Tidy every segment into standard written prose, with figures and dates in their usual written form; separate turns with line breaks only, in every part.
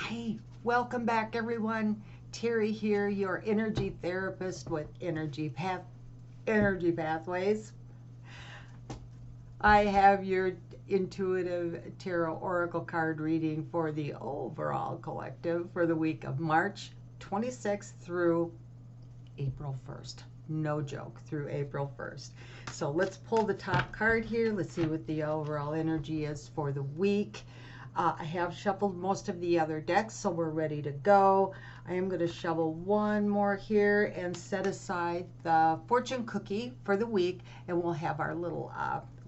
Hi, welcome back everyone. Terry here, your energy therapist with energy pathways. I have your intuitive tarot oracle card reading for the overall collective for the week of March 26th through April 1st. No joke, through April 1st. So let's pull the top card here. Let's see what the overall energy is for the week. I have shuffled most of the other decks, so we're ready to go. I am going to shuffle one more here and set aside the fortune cookie for the week, and we'll have our little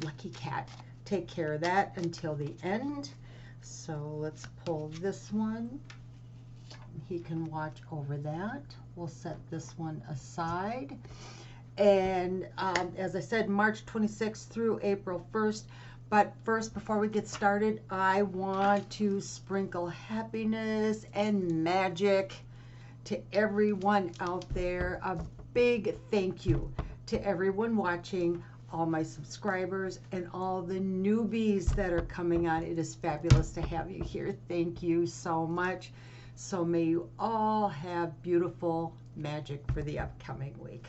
lucky cat take care of that until the end. So let's pull this one. He can watch over that. We'll set this one aside. And as I said, March 26th through April 1st. But first, before we get started, I want to sprinkle happiness and magic to everyone out there. A big thank you to everyone watching, all my subscribers, and all the newbies that are coming on. It is fabulous to have you here. Thank you so much. So may you all have beautiful magic for the upcoming week.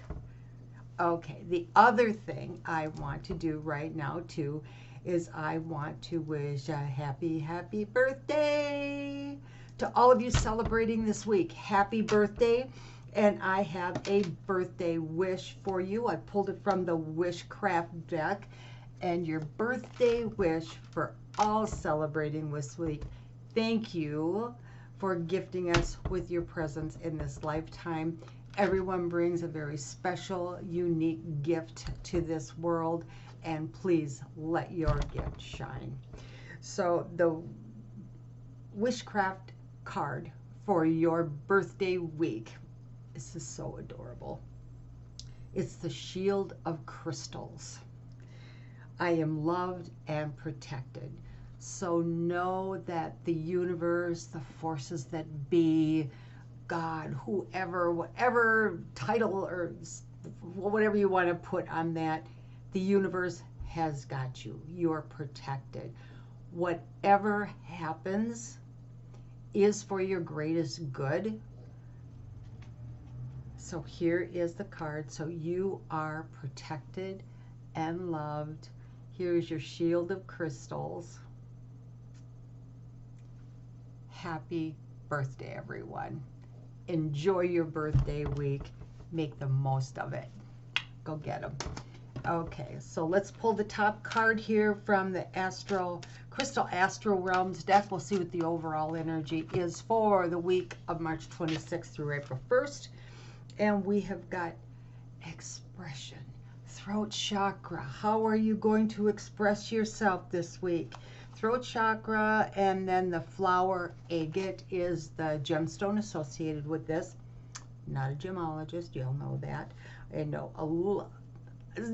Okay, the other thing I want to do right now too is I want to wish a happy birthday to all of you celebrating this week. Happy birthday. And I have a birthday wish for you. I pulled it from the Wishcraft deck. And your birthday wish for all celebrating this week. Thank you for gifting us with your presence in this lifetime. Everyone brings a very special, unique gift to this world, and please let your gift shine. So the Wishcraft card for your birthday week, this is so adorable. It's the Shield of Crystals. I am loved and protected. So know that the universe, the forces that be, God, whoever, whatever title or whatever you want to put on that, the universe has got you. You're protected. Whatever happens is for your greatest good. So here is the card. So you are protected and loved. Here's your Shield of Crystals. Happy birthday, everyone. Enjoy your birthday week. Make the most of it. Go get them. Okay, so let's pull the top card here from the Crystal Astral Realms deck. We'll see what the overall energy is for the week of March 26th through April 1st. And we have got expression, throat chakra. How are you going to express yourself this week? Throat chakra, and then the flower agate is the gemstone associated with this. Not a gemologist, you'll know that. I know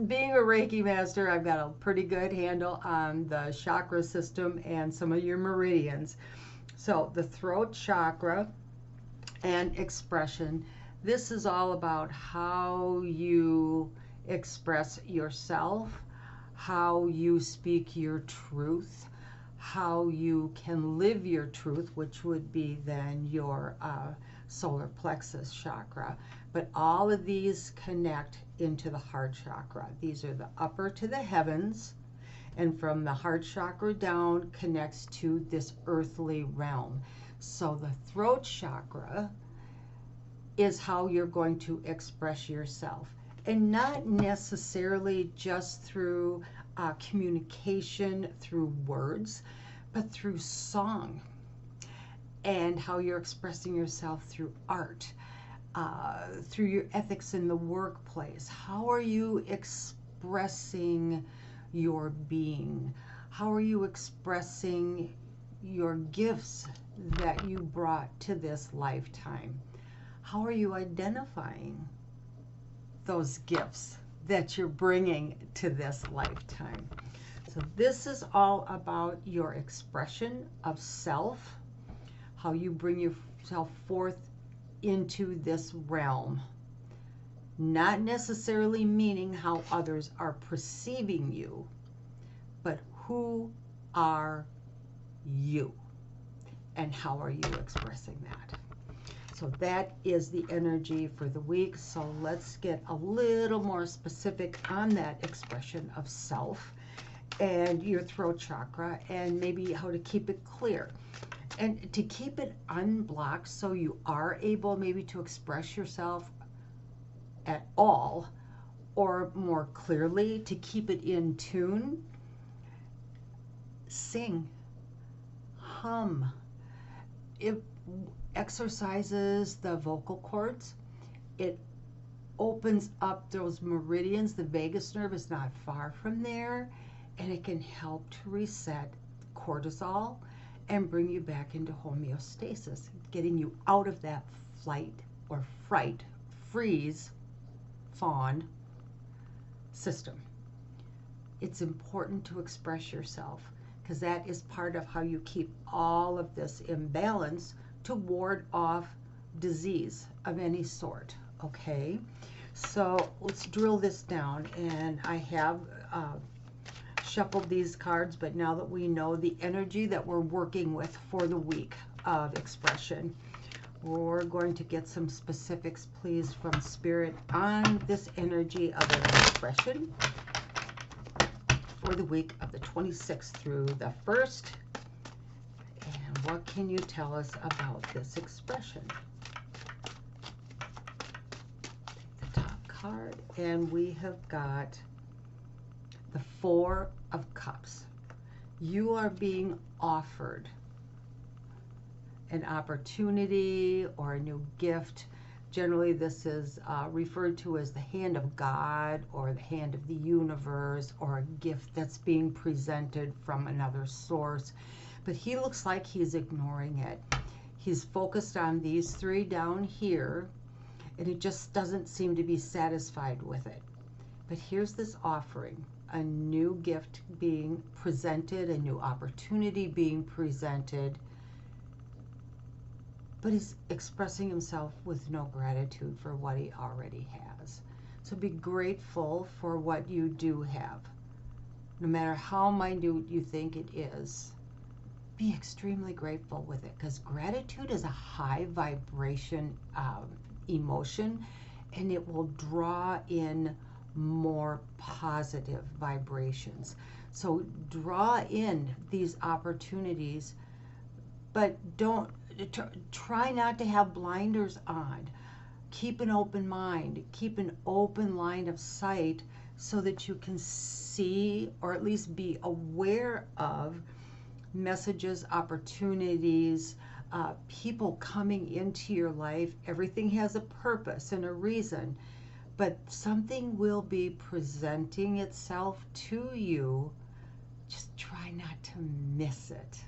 being a Reiki master, I've got a pretty good handle on the chakra system and some of your meridians. So the throat chakra and expression, this is all about how you express yourself, how you speak your truth, how you can live your truth, which would be then your solar plexus chakra. But all of these connect into the heart chakra. These are the upper to the heavens, and from the heart chakra down connects to this earthly realm. So the throat chakra is how you're going to express yourself, and not necessarily just through communication through words, but through song, and how you're expressing yourself through art, through your ethics in the workplace. How are you expressing your being? How are you expressing your gifts that you brought to this lifetime? How are you identifying those gifts that you're bringing to this lifetime? So this is all about your expression of self, how you bring yourself forth into this realm. Not necessarily meaning how others are perceiving you, but who are you? and how are you expressing that? So that is the energy for the week. So let's get a little more specific on that expression of self and your throat chakra, and maybe how to keep it clear and to keep it unblocked so you are able maybe to express yourself at all, or more clearly to keep it in tune. Sing, hum. It exercises the vocal cords. It opens up those meridians. The vagus nerve is not far from there, and it can help to reset cortisol and bring you back into homeostasis, getting you out of that flight or fright, freeze, fawn system. It's important to express yourself because that is part of how you keep all of this in balance to ward off disease of any sort, okay? So let's drill this down, and I have shuffled these cards, but now that we know the energy that we're working with for the week of expression, we're going to get some specifics, please, from Spirit on this energy of an expression for the week of the 26th through the 1st. And what can you tell us about this expression? Take the top card, and we have got the Four of Cups. You are being offered an opportunity or a new gift. Generally, this is referred to as the hand of God or the hand of the universe, or a gift that's being presented from another source. But he looks like he's ignoring it. He's focused on these three down here, and he just doesn't seem to be satisfied with it. But here's this offering, a new gift being presented, a new opportunity being presented, but he's expressing himself with no gratitude for what he already has. So be grateful for what you do have. No matter how minute you think it is, be extremely grateful with it, because gratitude is a high vibration emotion, and it will draw in more positive vibrations. So draw in these opportunities, but don't try not to have blinders on. Keep an open mind, keep an open line of sight so that you can see, or at least be aware of, messages, opportunities, people coming into your life. Everything has a purpose and a reason, but something will be presenting itself to you. Just try not to miss it.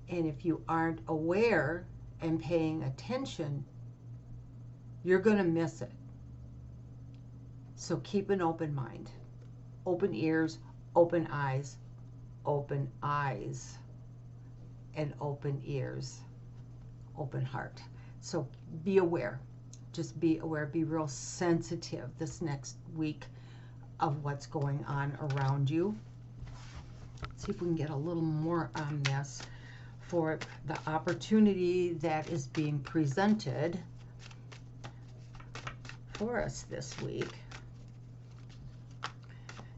And if you aren't aware and paying attention, you're going to miss it. So keep an open mind, open ears, open eyes, and open ears, open heart. So be aware. Just be aware. Be real sensitive this next week of what's going on around you. Let's see if we can get a little more on this for the opportunity that is being presented for us this week.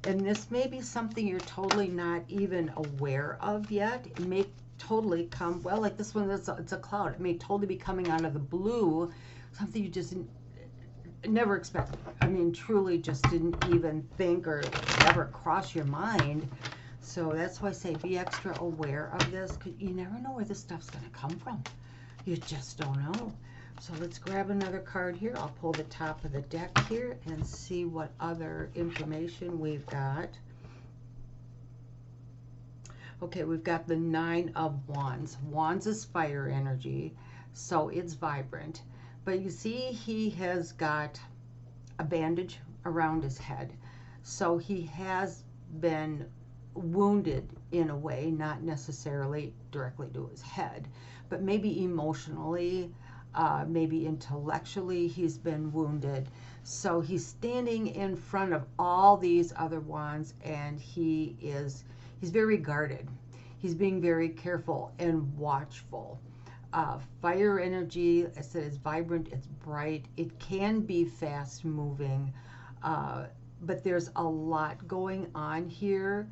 And this may be something you're totally not even aware of yet. It may totally come, well, like this one, it's a cloud. It may totally be coming out of the blue, something you just never expected. I mean, truly just didn't even think or ever cross your mind. So that's why I say be extra aware of this, because you never know where this stuff's going to come from. You just don't know. So let's grab another card here. I'll pull the top of the deck here and see what other information we've got. Okay, we've got the Nine of Wands. Wands is fire energy, so it's vibrant. But you see, he has got a bandage around his head. So he has been wounded in a way, not necessarily directly to his head, but maybe emotionally, maybe intellectually he's been wounded. So he's standing in front of all these other wands, and he's very guarded. He's being very careful and watchful. Fire energy, I said, is vibrant, it's bright. It can be fast moving, but there's a lot going on here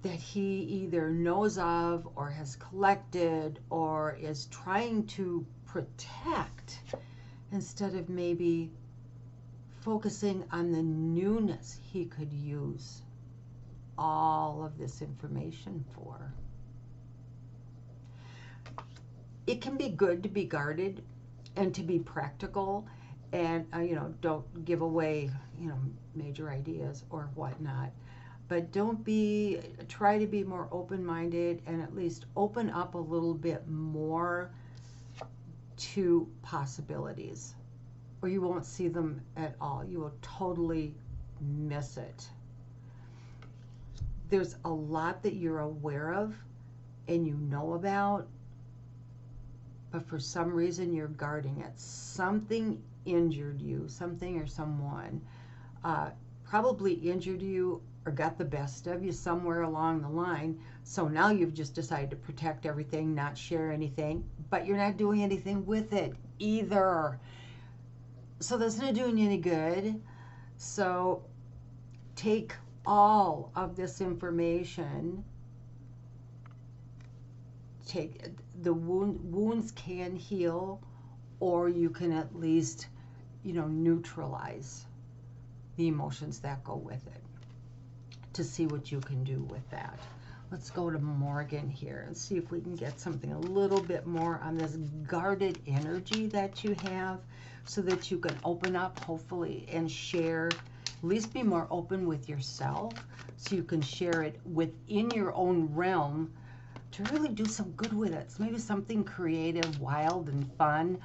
that he either knows of or has collected or is trying to protect, instead of maybe focusing on the newness he could use all of this information for. It can be good to be guarded and to be practical, and don't give away major ideas or whatnot, but try to be more open-minded and at least open up a little bit more to possibilities, or you won't see them at all. You will totally miss it. There's a lot that you're aware of and you know about, but for some reason you're guarding it. Something injured you, something or someone probably injured you or got the best of you somewhere along the line. So now you've just decided to protect everything, not share anything, but you're not doing anything with it either. So that's not doing you any good. So take all of this information. Take the wounds can heal, or you can at least, neutralize the emotions that go with it, to see what you can do with that. Let's go to Morgan here and see if we can get something a little bit more on this guarded energy that you have, so that you can open up, hopefully, and share. At least be more open with yourself, so you can share it within your own realm to really do some good with it. So maybe something creative, wild, and fun.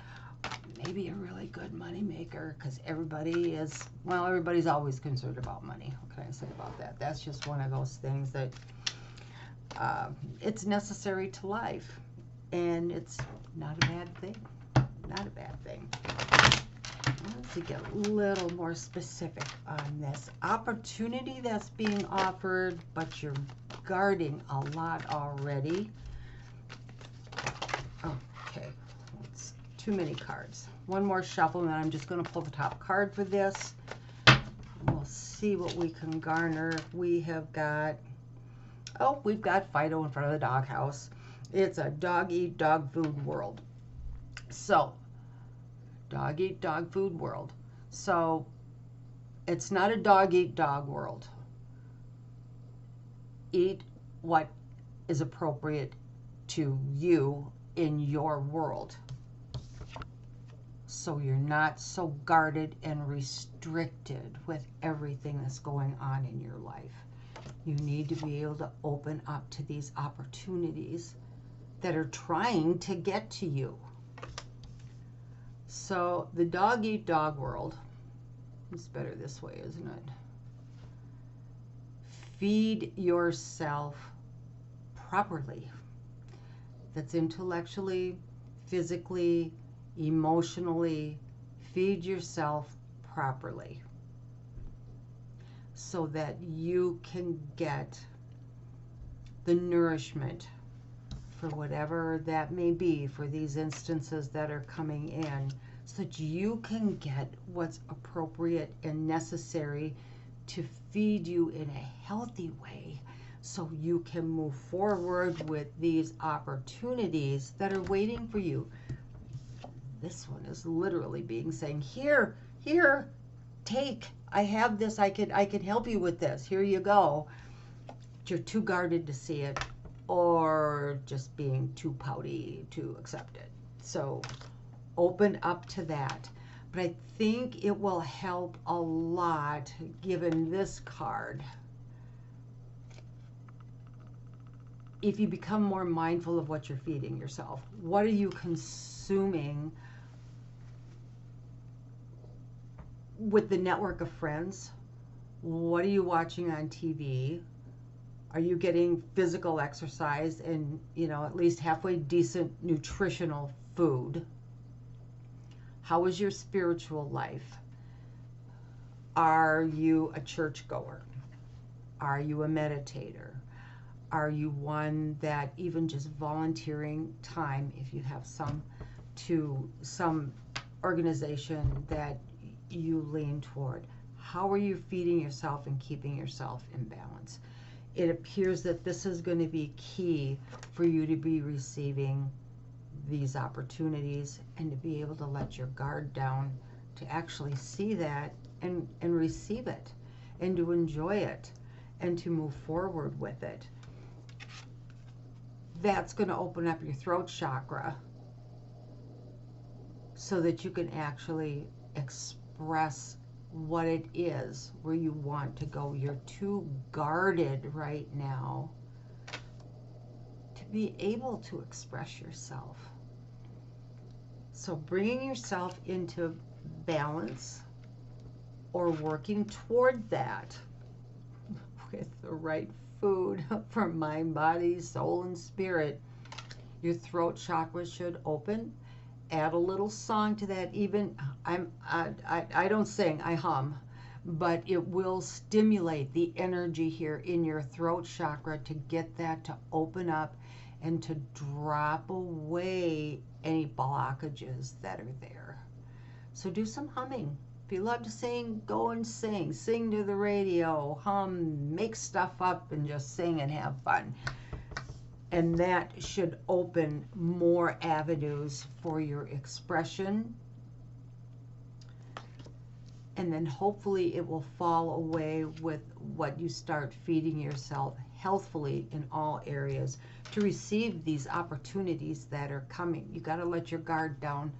Maybe a really good money maker, because everybody's always concerned about money. What can I say about that? That's just one of those things that it's necessary to life, and it's not a bad thing. Not a bad thing. Let's get a little more specific on this opportunity that's being offered, but you're guarding a lot already. Okay, it's too many cards. One more shuffle, and then I'm just going to pull the top card for this. We'll see what we can garner. We have got, we've got Fido in front of the doghouse. It's a dog-eat-dog food world. So, dog-eat-dog food world. So, it's not a dog-eat-dog world. Eat what is appropriate to you in your world, so you're not so guarded and restricted with everything that's going on in your life. You need to be able to open up to these opportunities that are trying to get to you. So the dog-eat-dog world is better this way, isn't it? Feed yourself properly. That's intellectually, physically, emotionally. Feed yourself properly, so that you can get the nourishment for whatever that may be for these instances that are coming in, so that you can get what's appropriate and necessary to feed you in a healthy way, so you can move forward with these opportunities that are waiting for you. This one is literally being saying, here, take, I have this, I could help you with this, here you go. But you're too guarded to see it, or just being too pouty to accept it. So open up to that. But I think it will help a lot, given this card, if you become more mindful of what you're feeding yourself. What are you consuming with the network of friends? What are you watching on TV? Are you getting physical exercise and, at least halfway decent nutritional food? How is your spiritual life? Are you a churchgoer? Are you a meditator? Are you one that even just volunteering time, if you have some, to some organization that you lean toward? How are you feeding yourself and keeping yourself in balance? It appears that this is going to be key for you to be receiving these opportunities and to be able to let your guard down, to actually see that and receive it, and to enjoy it, and to move forward with it. That's going to open up your throat chakra so that you can actually express what it is where you want to go. You're too guarded right now to be able to express yourself. So bringing yourself into balance, or working toward that with the right food for mind, body, soul, and spirit, your throat chakra should open. Add a little song to that. Even I don't sing, I hum, but it will stimulate the energy here in your throat chakra to get that to open up and to drop away any blockages that are there. So do some humming. If you love to sing, go and sing. Sing to the radio, hum, make stuff up and just sing and have fun. And that should open more avenues for your expression. And then hopefully it will fall away with what you start feeding yourself healthfully in all areas to receive these opportunities that are coming. You got to let your guard down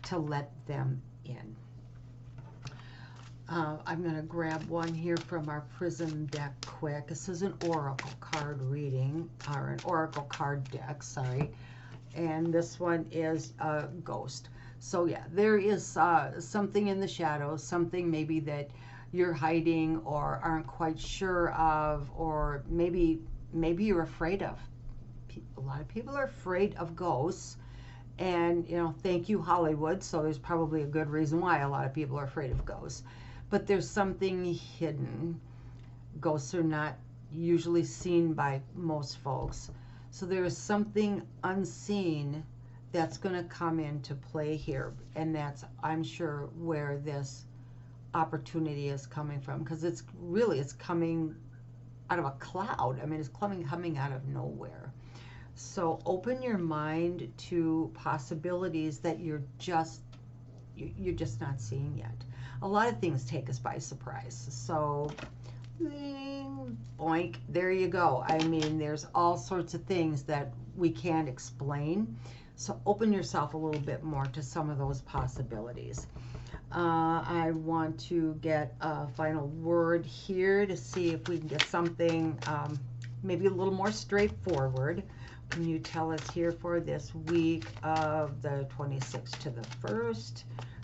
to let them in. I'm going to grab one here from our Prism deck quick. This is an Oracle card reading, or an Oracle card deck, sorry. And this one is a Ghost. So yeah, there is something in the shadows, something maybe that you're hiding or aren't quite sure of, or maybe you're afraid of. A lot of people are afraid of ghosts. And, you know, thank you, Hollywood. So there's probably a good reason why a lot of people are afraid of ghosts. But there's something hidden. Ghosts are not usually seen by most folks. So there is something unseen that's going to come into play here. And that's, I'm sure, where this opportunity is coming from. Because it's coming out of a cloud. I mean, it's coming out of nowhere. So open your mind to possibilities that you're just not seeing yet. A lot of things take us by surprise. So, boink, there you go. I mean, there's all sorts of things that we can't explain. So open yourself a little bit more to some of those possibilities. I want to get a final word here to see if we can get something maybe a little more straightforward. Can you tell us here for this week of the 26th to the 1st?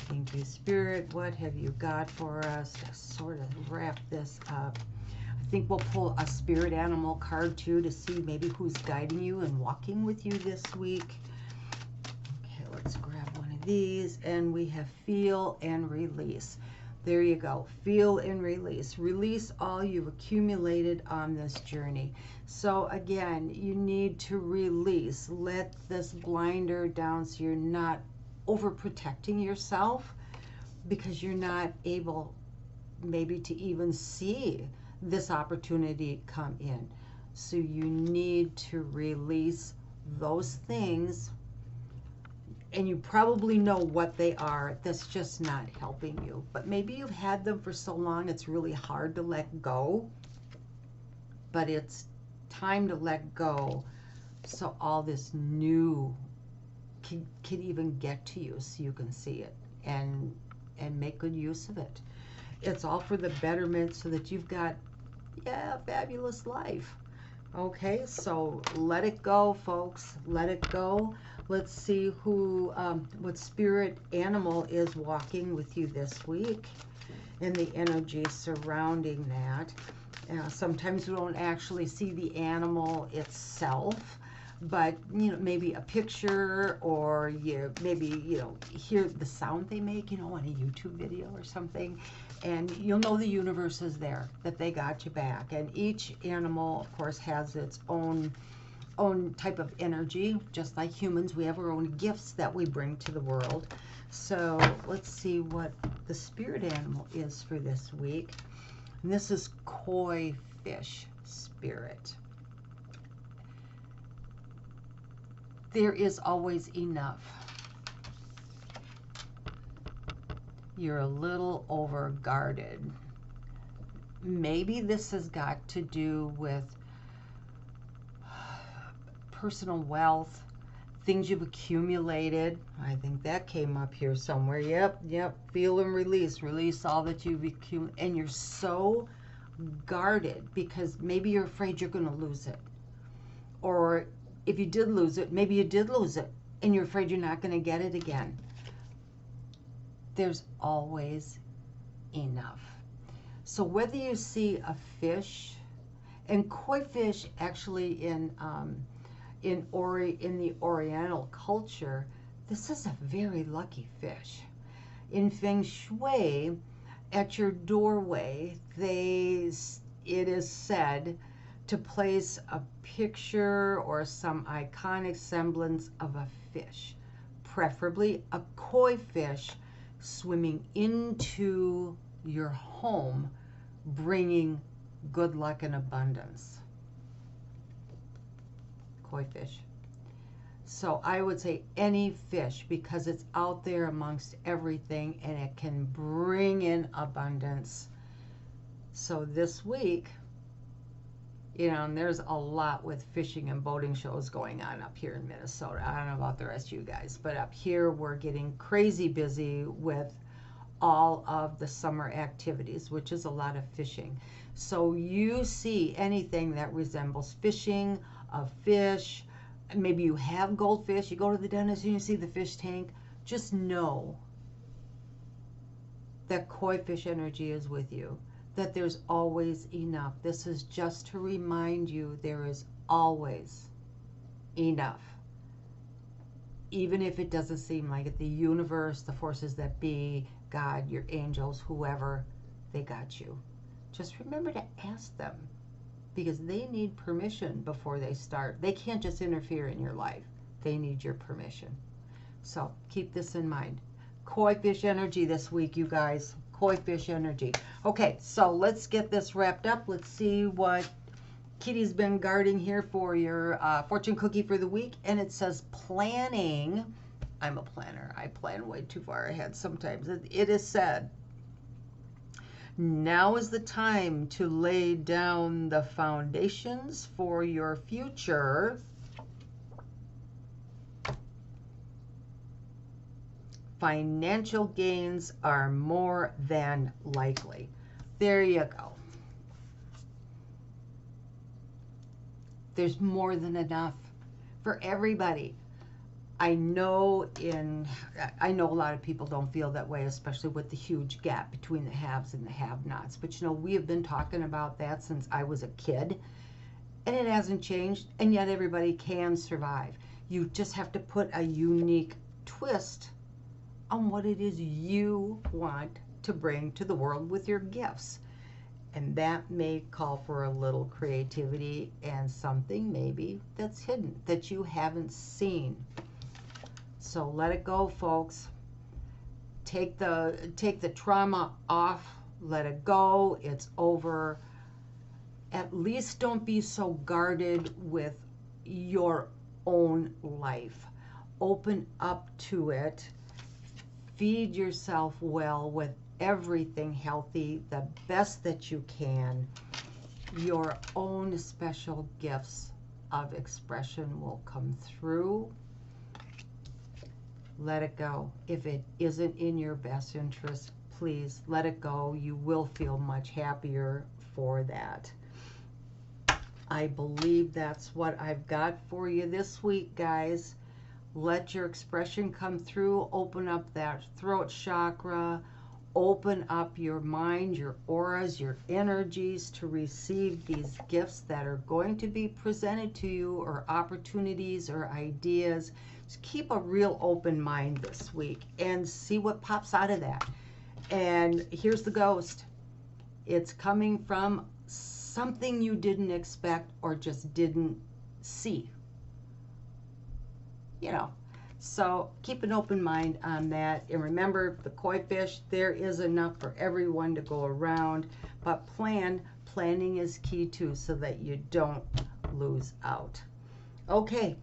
Thank you, Spirit. What have you got for us to sort of wrap this up? I think we'll pull a spirit animal card too to see maybe who's guiding you and walking with you this week. Okay, let's grab one of these, and we have feel and release. There you go. Feel and release. Release all you've accumulated on this journey. So again, you need to release. Let this blinder down so you're not overprotecting yourself, because you're not able maybe to even see this opportunity come in. So you need to release those things, and you probably know what they are that's just not helping you. But maybe you've had them for so long it's really hard to let go. But it's time to let go so all this new can even get to you, so you can see it and make good use of it. It's all for the betterment so that you've got, yeah, a fabulous life. Okay, so let it go, folks. Let it go. Let's see who, what spirit animal is walking with you this week and the energy surrounding that. Sometimes we don't actually see the animal itself, but, you know, maybe a picture, or you maybe, you know, hear the sound they make, you know, on a YouTube video or something. And you'll know the universe is there, that they got you back. And each animal, of course, has its own type of energy. Just like humans, we have our own gifts that we bring to the world. So let's see what the spirit animal is for this week. And this is koi fish spirit. There is always enough. You're a little overguarded. Maybe this has got to do with personal wealth, things you've accumulated. I think that came up here somewhere. Yep. Feel and release. Release all that you've accumulated. And you're so guarded because maybe you're afraid you're going to lose it. Or if you did lose it, maybe you did lose it and you're afraid you're not going to get it again. There's always enough. So whether you see a fish, and koi fish actually in the Oriental culture, this is a very lucky fish. In Feng Shui, at your doorway, it is said to place a picture or some iconic semblance of a fish, preferably a koi fish, swimming into your home, bringing good luck and abundance. Koi fish. So I would say any fish, because it's out there amongst everything and it can bring in abundance. So this week, you know, and there's a lot with fishing and boating shows going on up here in Minnesota. I don't know about the rest of you guys, but up here we're getting crazy busy with all of the summer activities, which is a lot of fishing. So you see anything that resembles fishing, a fish, maybe you have goldfish, you go to the dentist and you see the fish tank, just know that koi fish energy is with you, that there's always enough. This is just to remind you there is always enough. Even if it doesn't seem like it, the universe, the forces that be, God, your angels, whoever, they got you. Just remember to ask them, because they need permission before they start. They can't just interfere in your life. They need your permission. So keep this in mind. Koi fish energy this week, you guys. Koi fish energy. Okay, so let's get this wrapped up. Let's see what Kitty's been guarding here for your fortune cookie for the week. And it says planning. I'm a planner. I plan way too far ahead sometimes. It is said, now is the time to lay down the foundations for your future. Financial gains are more than likely. There you go. There's more than enough for everybody. I know a lot of people don't feel that way, especially with the huge gap between the haves and the have-nots. But you know, we have been talking about that since I was a kid, and it hasn't changed, and yet everybody can survive. You just have to put a unique twist on what it is you want to bring to the world with your gifts. And that may call for a little creativity and something maybe that's hidden that you haven't seen. So let it go, folks. Take the trauma off. Let it go. It's over. At least don't be so guarded with your own life. Open up to it. Feed yourself well with everything healthy, the best that you can. Your own special gifts of expression will come through. Let it go. If it isn't in your best interest, please let it go. You will feel much happier for that. I believe that's what I've got for you this week, guys. Let your expression come through. Open up that throat chakra. Open up your mind, your auras, your energies to receive these gifts that are going to be presented to you, or opportunities or ideas. Just keep a real open mind this week and see what pops out of that. And here's the ghost. It's coming from something you didn't expect or just didn't see. You know, so keep an open mind on that. And remember, the koi fish, there is enough for everyone to go around. But planning is key too, so that you don't lose out. Okay.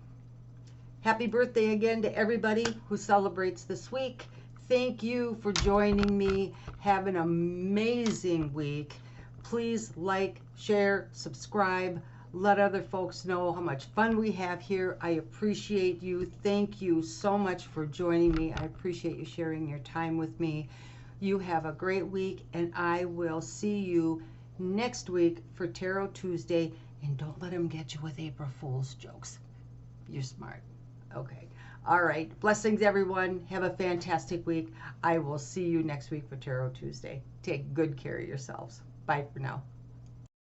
Happy birthday again to everybody who celebrates this week. Thank you for joining me. Have an amazing week. Please like, share, subscribe. Let other folks know how much fun we have here. I appreciate you. Thank you so much for joining me. I appreciate you sharing your time with me. You have a great week, and I will see you next week for Tarot Tuesday. And don't let them get you with April Fool's jokes. You're smart. Okay. All right. Blessings, everyone. Have a fantastic week. I will see you next week for Tarot Tuesday. Take good care of yourselves. Bye for now.